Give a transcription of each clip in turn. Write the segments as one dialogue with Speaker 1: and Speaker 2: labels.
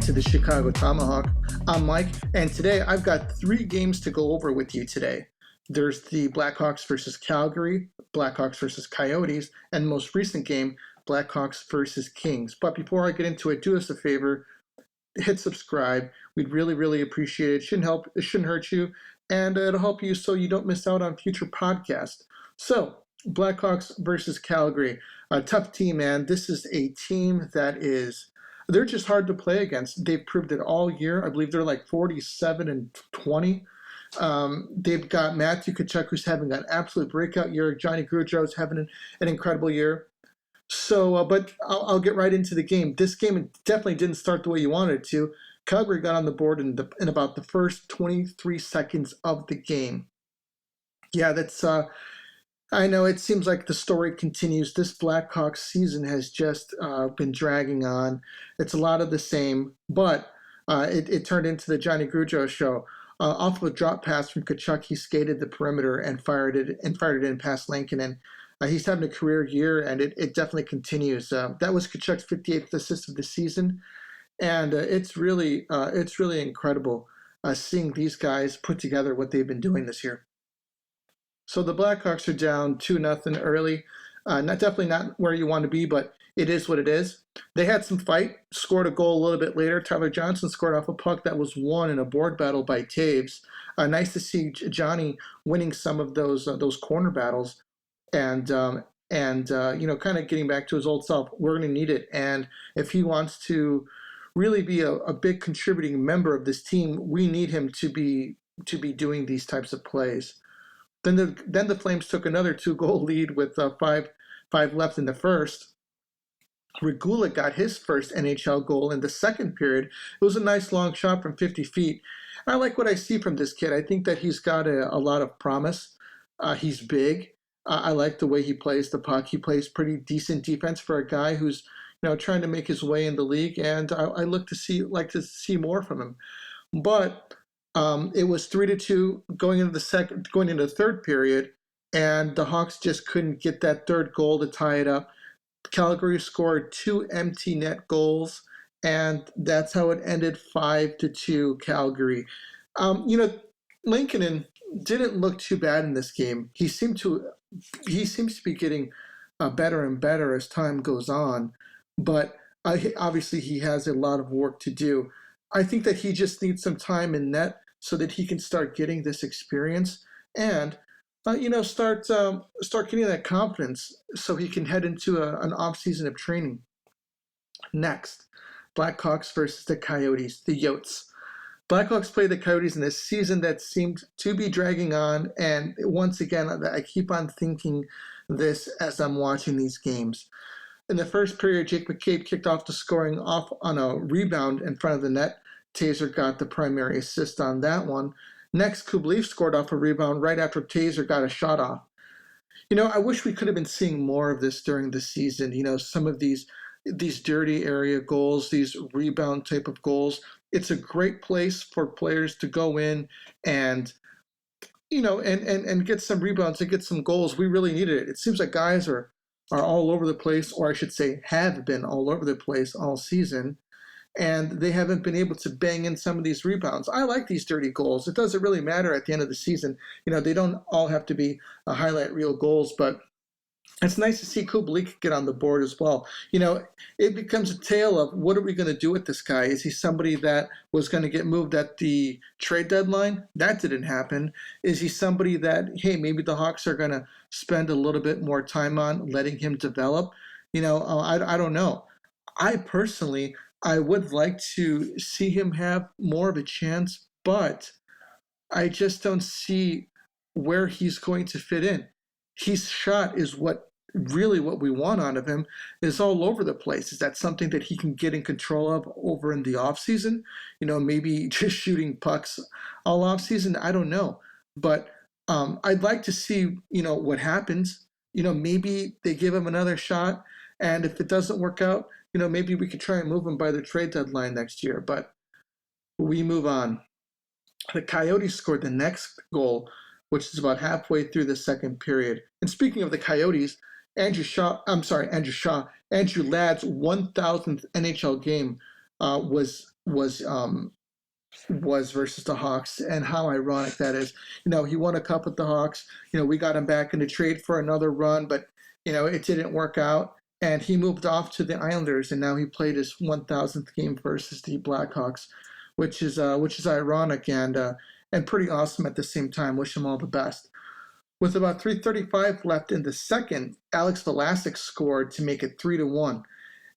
Speaker 1: to the Chicago Tomahawk. I'm Mike, and today I've got 3 games to go over with you today. There's the Blackhawks versus Calgary, Blackhawks versus Coyotes, and the most recent game, Blackhawks versus Kings. But before I get into it, do us a favor, hit subscribe. We'd really appreciate it. It shouldn't hurt you, and it'll help you so you don't miss out on future podcasts. So, Blackhawks versus Calgary. A tough team, man. This is a team that they're just hard to play against. They've proved it all year. I believe they're like 47-20. They've got Matthew Tkachuk, who's having an absolute breakout year. Johnny Gaudreau's having an incredible year. So, but I'll get right into the game. This game definitely didn't start the way you wanted it to. Calgary got on the board in about the first 23 seconds of the game. Yeah, that's... I know it seems like the story continues. This Blackhawks season has just been dragging on. It's a lot of the same, but it turned into the Johnny Gaudreau show. Off of a drop pass from Tkachuk, he skated the perimeter and fired it in past Lankinen. He's having a career year, and it definitely continues. That was Tkachuk's 58th assist of the season, and it's really incredible seeing these guys put together what they've been doing this year. So the Blackhawks are down 2-0 early. Definitely not where you want to be, but it is what it is. They had some fight, scored a goal a little bit later. Tyler Johnson scored off a puck that was won in a board battle by Toews. Nice to see Johnny winning some of those corner battles, and kind of getting back to his old self. We're going to need it, and if he wants to really be a big contributing member of this team, we need him to be doing these types of plays. Then the Flames took another 2-goal lead with 5 left in the first. Regula got his first NHL goal in the second period. It was a nice long shot from 50 feet. I like what I see from this kid. I think that he's got a lot of promise. He's big. I like the way he plays the puck. He plays pretty decent defense for a guy who's trying to make his way in the league, and I like to see more from him. But it was 3-2 going into the third period, and the Hawks just couldn't get that third goal to tie it up. Calgary scored 2 empty net goals, and that's how it ended 5-2 Calgary. Lankinen didn't look too bad in this game. He seems to be getting better and better as time goes on, but obviously he has a lot of work to do. I think that he just needs some time in net so that he can start getting this experience and, start getting that confidence so he can head into an off-season of training. Next, Blackhawks versus the Coyotes, the Yotes. Blackhawks play the Coyotes in a season that seemed to be dragging on, and once again, I keep on thinking this as I'm watching these games. In the first period, Jake McCabe kicked off the scoring off on a rebound in front of the net. Taser got the primary assist on that one. Next, Kublev scored off a rebound right after Taser got a shot off. I wish we could have been seeing more of this during the season. Some of these dirty area goals, these rebound type of goals. It's a great place for players to go in and get some rebounds and get some goals. We really needed it. It seems like guys are all over the place, or I should say have been all over the place all season, and they haven't been able to bang in some of these rebounds. I like these dirty goals. It doesn't really matter at the end of the season. They don't all have to be highlight reel goals, but it's nice to see Kubalik get on the board as well. It becomes a tale of what are we going to do with this guy? Is he somebody that was going to get moved at the trade deadline? That didn't happen. Is he somebody that, hey, maybe the Hawks are going to spend a little bit more time on letting him develop? I don't know. I would like to see him have more of a chance, but I just don't see where he's going to fit in. His shot is what we want out of him, is all over the place. Is that something that he can get in control of over in the offseason? Maybe just shooting pucks all offseason? I don't know. But I'd like to see, what happens. Maybe they give him another shot, and if it doesn't work out, maybe we could try and move him by the trade deadline next year. But we move on. The Coyotes scored the next goal, which is about halfway through the second period. And speaking of the Coyotes, Andrew Ladd's 1,000th NHL game was was versus the Hawks, and how ironic that is. He won a cup with the Hawks. We got him back in a trade for another run, but it didn't work out, and he moved off to the Islanders, and now he played his 1,000th game versus the Blackhawks, which is ironic and pretty awesome at the same time. Wish him all the best. With about 3:35 left in the second, Alex Vlasic scored to make it 3-1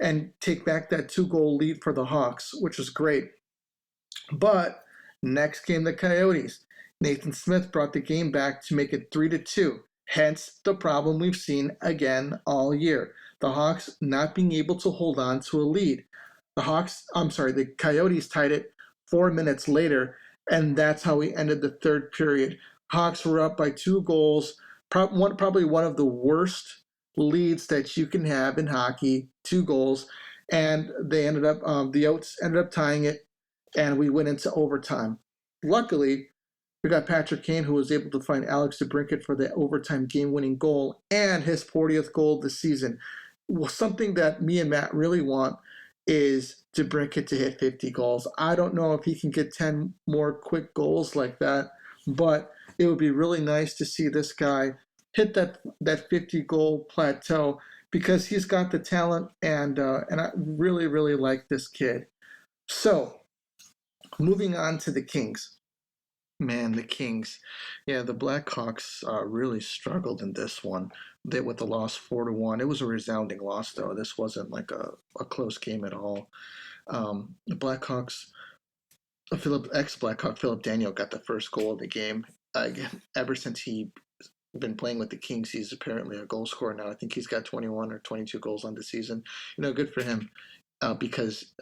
Speaker 1: and take back that 2-goal lead for the Hawks, which was great. But next came the Coyotes. Nathan Smith brought the game back to make it 3-2. Hence the problem we've seen again all year. The Hawks not being able to hold on to a lead. The Coyotes tied it 4 minutes later, and that's how we ended the third period. Hawks were up by 2 goals, probably one of the worst leads that you can have in hockey, 2 goals, and the Oats ended up tying it, and we went into overtime. Luckily, we got Patrick Kane, who was able to find Alex Debrincat for the overtime game-winning goal and his 40th goal of the season. Well, something that me and Matt really want is Debrincat to hit 50 goals. I don't know if he can get 10 more quick goals like that, but it would be really nice to see this guy hit that 50-goal plateau, because he's got the talent, and I really, really like this kid. So, moving on to the Kings. Man, the Kings. Yeah, the Blackhawks really struggled in this one. With the loss 4-1. It was a resounding loss, though. This wasn't like a close game at all. The Blackhawks, ex-Blackhawk Philip Daniel got the first goal of the game. Ever since he been playing with the Kings, he's apparently a goal scorer now. I think he's got 21 or 22 goals on the season. Good for him. Because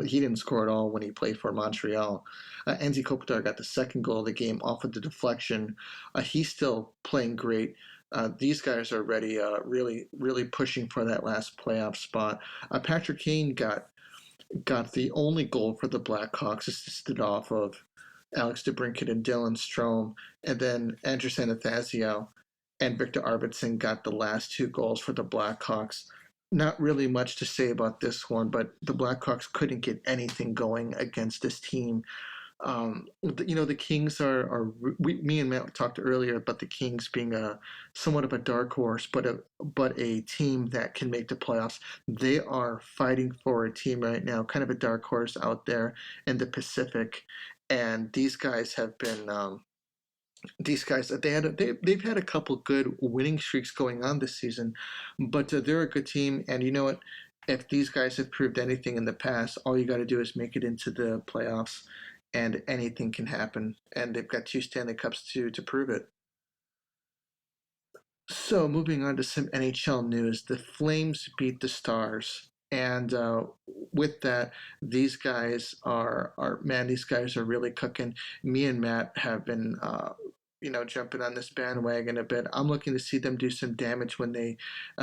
Speaker 1: he didn't score at all when he played for Montreal. Anze Kopitar got the second goal of the game off of the deflection. He's still playing great. These guys are ready, really, really pushing for that last playoff spot. Patrick Kane got the only goal for the Blackhawks, assisted off of Alex Debrincat and Dylan Strome, and then Andrew Sanathanasiou and Victor Arvidsson got the last 2 goals for the Blackhawks. Not really much to say about this one, but the Blackhawks couldn't get anything going against this team. The Kings me and Matt talked earlier about the Kings being somewhat of a dark horse, but a team that can make the playoffs. They are fighting for a team right now, kind of a dark horse out there in the Pacific, and these guys have been. They've had a couple good winning streaks going on this season, but they're a good team. And you know what? If these guys have proved anything in the past, all you got to do is make it into the playoffs, and anything can happen. And they've got 2 Stanley Cups to prove it. So moving on to some NHL news, the Flames beat the Stars. And with that, these guys are really cooking. Me and Matt have been jumping on this bandwagon a bit. I'm looking to see them do some damage when they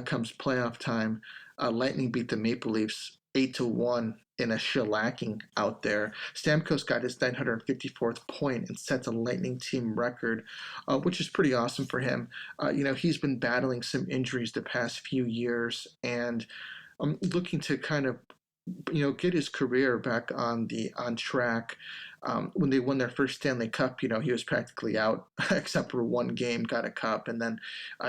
Speaker 1: comes playoff time. Lightning beat the Maple Leafs 8-1 in a shellacking out there. Stamkos got his 954th point and sets a Lightning team record, which is pretty awesome for him. He's been battling some injuries the past few years, and I'm looking to kind of get his career back on track. When they won their first Stanley Cup, he was practically out except for one game, got a cup, and then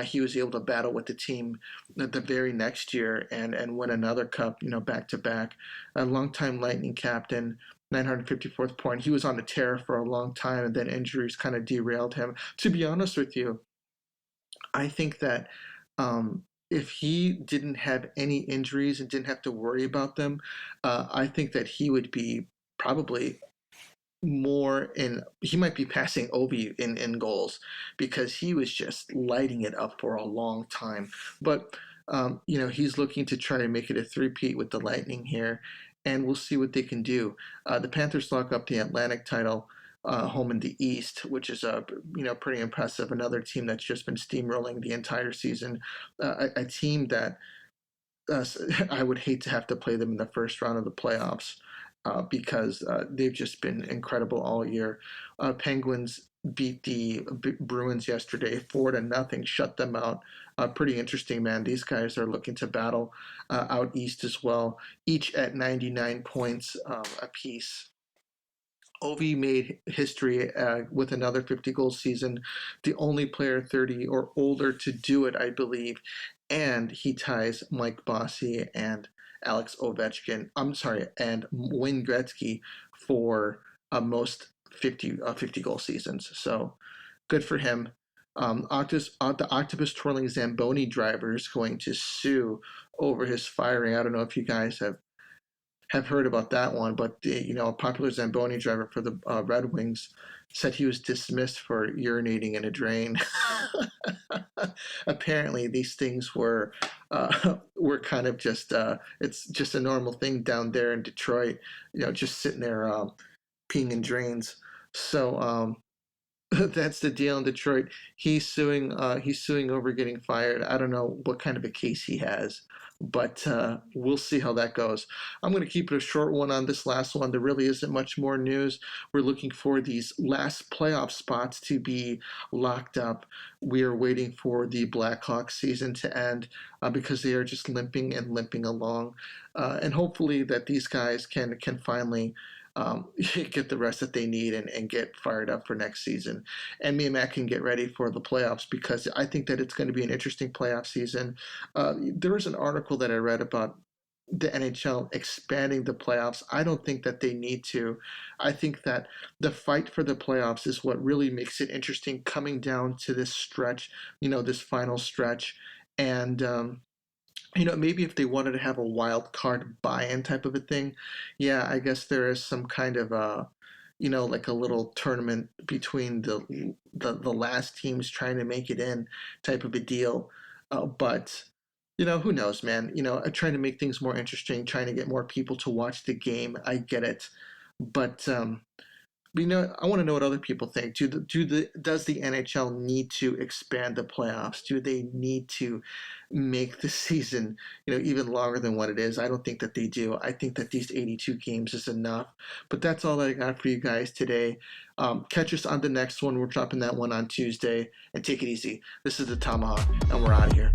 Speaker 1: he was able to battle with the team the very next year and win another cup, back to back. A longtime Lightning captain, 954th point. He was on a tear for a long time, and then injuries kind of derailed him. To be honest with you, I think that if he didn't have any injuries and didn't have to worry about them, I think that he would be probably he might be passing Ovi in goals, because he was just lighting it up for a long time. But he's looking to try to make it a three-peat with the Lightning here, and we'll see what they can do. The Panthers lock up the Atlantic title home in the East, which is pretty impressive. Another team that's just been steamrolling the entire season. A team that I would hate to have to play them in the first round of the playoffs, because they've just been incredible all year. Penguins beat the Bruins yesterday 4-0, shut them out. Pretty interesting, man. These guys are looking to battle out east as well, each at 99 points apiece. Ovi made history with another 50-goal season, the only player 30 or older to do it, I believe, and he ties Mike Bossy and Alex Ovechkin. I'm sorry, and Wayne Gretzky for most 50 goal seasons. So good for him. The octopus twirling Zamboni driver is going to sue over his firing. I don't know if you guys have heard about that one, but a popular Zamboni driver for the Red Wings said he was dismissed for urinating in a drain. Apparently, these things were kind of just it's just a normal thing down there in Detroit. Just sitting there peeing in drains. So that's the deal in Detroit. He's suing. He's suing over getting fired. I don't know what kind of a case he has, but we'll see how that goes. I'm going to keep it a short one on this last one. There really isn't much more news. We're looking for these last playoff spots to be locked up. We are waiting for the Blackhawks season to end because they are just limping and limping along, and hopefully that these guys can finally get the rest that they need and get fired up for next season. And me and Matt can get ready for the playoffs because I think that it's going to be an interesting playoff season. There was an article that I read about the NHL expanding the playoffs. I don't think that they need to. I think that the fight for the playoffs is what really makes it interesting coming down to this stretch, this final stretch. And maybe if they wanted to have a wild card buy-in type of a thing, yeah, I guess there is some kind of like a little tournament between the last teams trying to make it in type of a deal. But who knows, man? Trying to make things more interesting, trying to get more people to watch the game. I get it, but I want to know what other people think. Does the NHL need to expand the playoffs? Do they need to make the season, even longer than what it is? I don't think that they do. I think that these 82 games is enough. But that's all I got for you guys today. Catch us on the next one. We're dropping that one on Tuesday. And take it easy. This is the Tomahawk, and we're out of here.